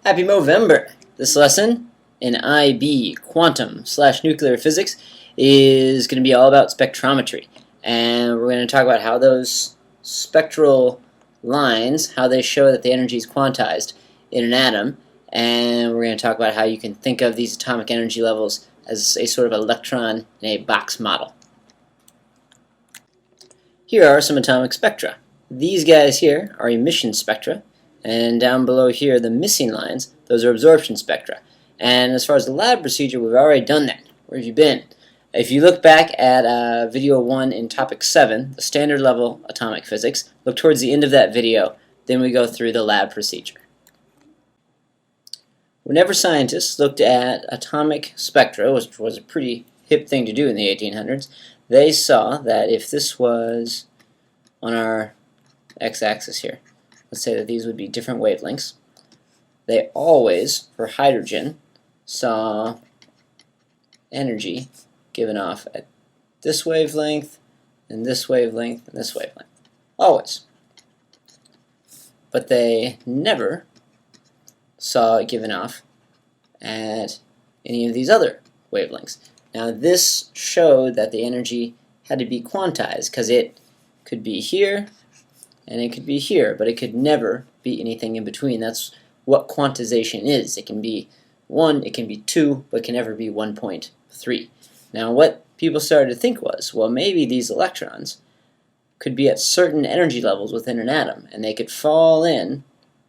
Happy Movember! This lesson in IB, quantum/nuclear physics, is going to be all about spectrometry. And we're going to talk about how those spectral lines, how they show that the energy is quantized in an atom. And we're going to talk about how you can think of these atomic energy levels as a sort of electron in a box model. Here are some atomic spectra. These guys here are emission spectra. And down below here, the missing lines, those are absorption spectra. And as far as the lab procedure, we've already done that. Where have you been? If you look back at video 1 in topic 7, the standard level atomic physics, look towards the end of that video, then we go through the lab procedure. Whenever scientists looked at atomic spectra, which was a pretty hip thing to do in the 1800s, they saw that if this was on our x-axis here, let's say that these would be different wavelengths, they always, for hydrogen, saw energy given off at this wavelength, and this wavelength, and this wavelength. Always. But they never saw it given off at any of these other wavelengths. Now this showed that the energy had to be quantized, because it could be here, and it could be here, but it could never be anything in between. That's what quantization is. It can be 1, it can be 2, but it can never be 1.3. Now what people started to think was, well, maybe these electrons could be at certain energy levels within an atom, and they could fall in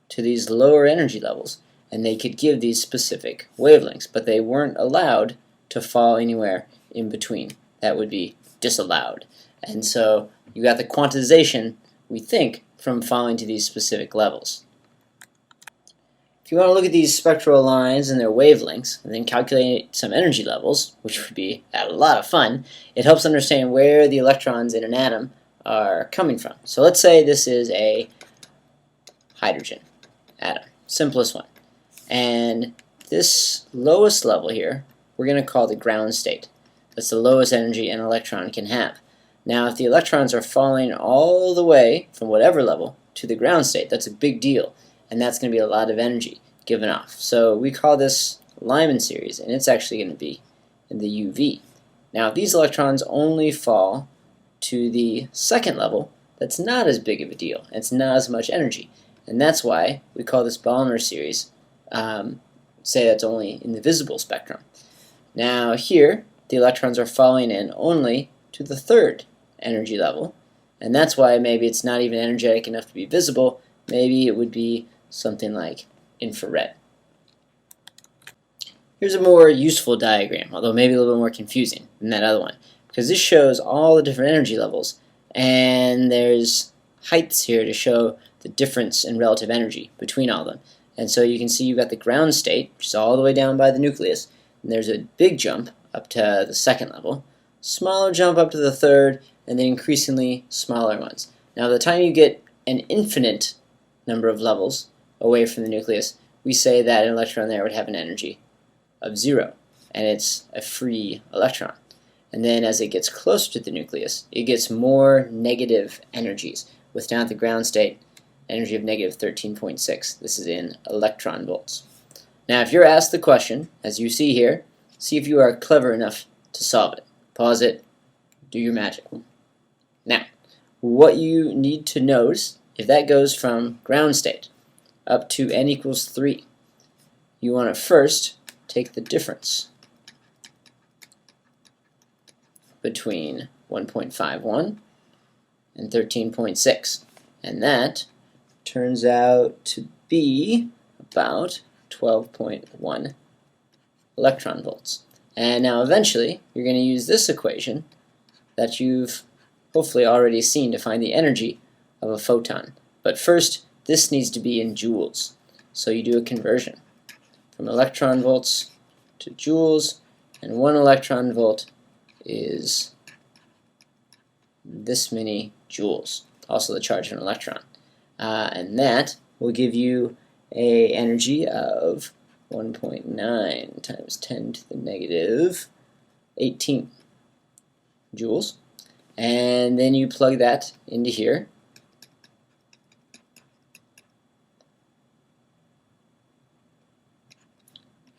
to these lower energy levels, and they could give these specific wavelengths, but they weren't allowed to fall anywhere in between. That would be disallowed. And so you got the quantization, we think, from falling to these specific levels. If you want to look at these spectral lines and their wavelengths, and then calculate some energy levels, which would be a lot of fun, it helps understand where the electrons in an atom are coming from. So let's say this is a hydrogen atom, simplest one. And this lowest level here, we're going to call the ground state. That's the lowest energy an electron can have. Now, if the electrons are falling all the way from whatever level to the ground state, that's a big deal, and that's going to be a lot of energy given off. So we call this Lyman series, and it's actually going to be in the UV. Now, if these electrons only fall to the second level, that's not as big of a deal, and it's not as much energy, and that's why we call this Balmer series, say that's only in the visible spectrum. Now here, the electrons are falling in only to the third energy level, and that's why maybe it's not even energetic enough to be visible. Maybe it would be something like infrared. Here's a more useful diagram, although maybe a little bit more confusing than that other one, because this shows all the different energy levels, and there's heights here to show the difference in relative energy between all of them. And so you can see you've got the ground state, which is all the way down by the nucleus, and there's a big jump up to the second level, smaller jump up to the third, and then increasingly smaller ones. Now, by the time you get an infinite number of levels away from the nucleus, we say that an electron there would have an energy of 0, and it's a free electron. And then as it gets closer to the nucleus, it gets more negative energies, with down at the ground state, energy of negative 13.6. This is in electron volts. Now, if you're asked the question, as you see here, see if you are clever enough to solve it. Pause it, do your magic. Now, what you need to notice, if that goes from ground state up to n equals 3, you want to first take the difference between 1.51 and 13.6, and that turns out to be about 12.1 electron volts. And now eventually you're going to use this equation that you've hopefully already seen to find the energy of a photon. But first, this needs to be in joules. So you do a conversion from electron volts to joules, and 1 electron volt is this many joules, also the charge of an electron. And that will give you an energy of 1.9 times 10 to the negative 18 joules. And then you plug that into here,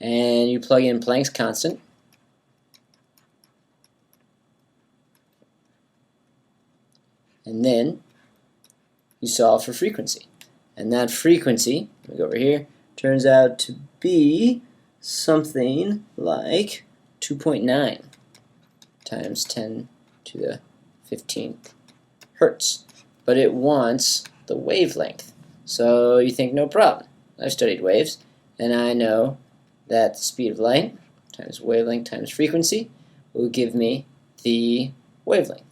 and you plug in Planck's constant, and then you solve for frequency. And that frequency, let me go over here, turns out to be something like 2.9 times 10 to the 15th hertz. But it wants the wavelength. So you think, no problem. I've studied waves, and I know that the speed of light times wavelength times frequency will give me the wavelength.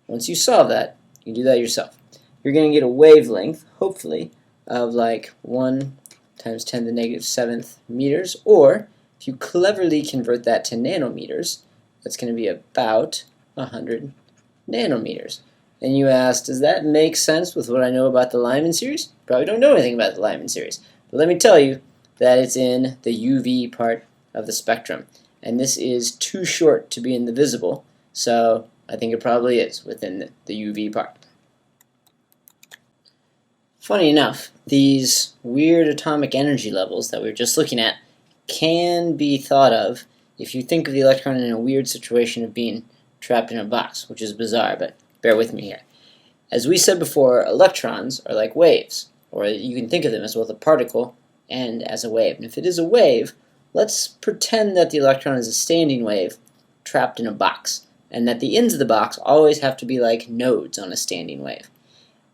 Once you solve that, you can do that yourself. You're going to get a wavelength, hopefully, of like 1 times 10 to the negative 7th meters, or if you cleverly convert that to nanometers, that's going to be about 100 nanometers. And you ask, does that make sense with what I know about the Lyman series? Probably don't know anything about the Lyman series. But let me tell you that it's in the UV part of the spectrum. And this is too short to be in the visible, so I think it probably is within the UV part. Funny enough, these weird atomic energy levels that we were just looking at can be thought of if you think of the electron in a weird situation of being trapped in a box, which is bizarre, but bear with me here. As we said before, electrons are like waves, or you can think of them as both a particle and as a wave. And if it is a wave, let's pretend that the electron is a standing wave trapped in a box, and that the ends of the box always have to be like nodes on a standing wave.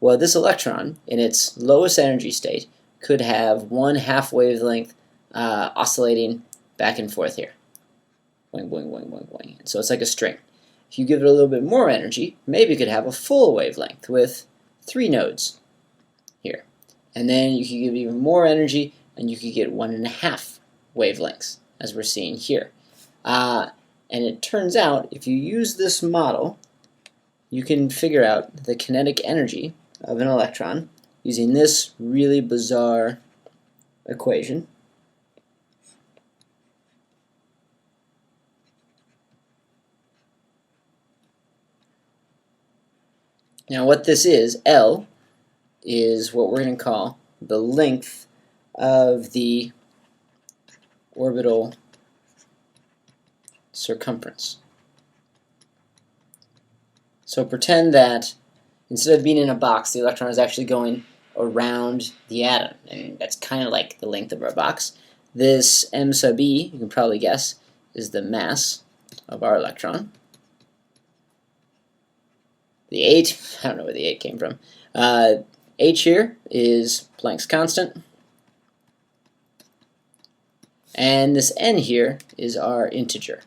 Well, this electron, in its lowest energy state, could have 1/2 wavelength oscillating back and forth here. Boing, boing, boing, boing, boing. So it's like a string. If you give it a little bit more energy, maybe you could have a full wavelength with 3 nodes here. And then you could give even more energy, and you could get 1.5 wavelengths, as we're seeing here. And it turns out, if you use this model, you can figure out the kinetic energy of an electron using this really bizarre equation. Now what this is, L, is what we're going to call the length of the orbital circumference. So pretend that instead of being in a box, the electron is actually going around the atom, and that's kind of like the length of our box. This m sub e, you can probably guess, is the mass of our electron. The 8, I don't know where the 8 came from. H here is Planck's constant. And this n here is our integer.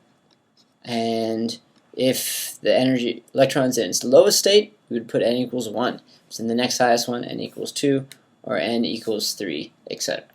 And if the electron's in its lowest state, we would put n equals 1. So in the next highest one, n equals 2, or n equals 3, etc.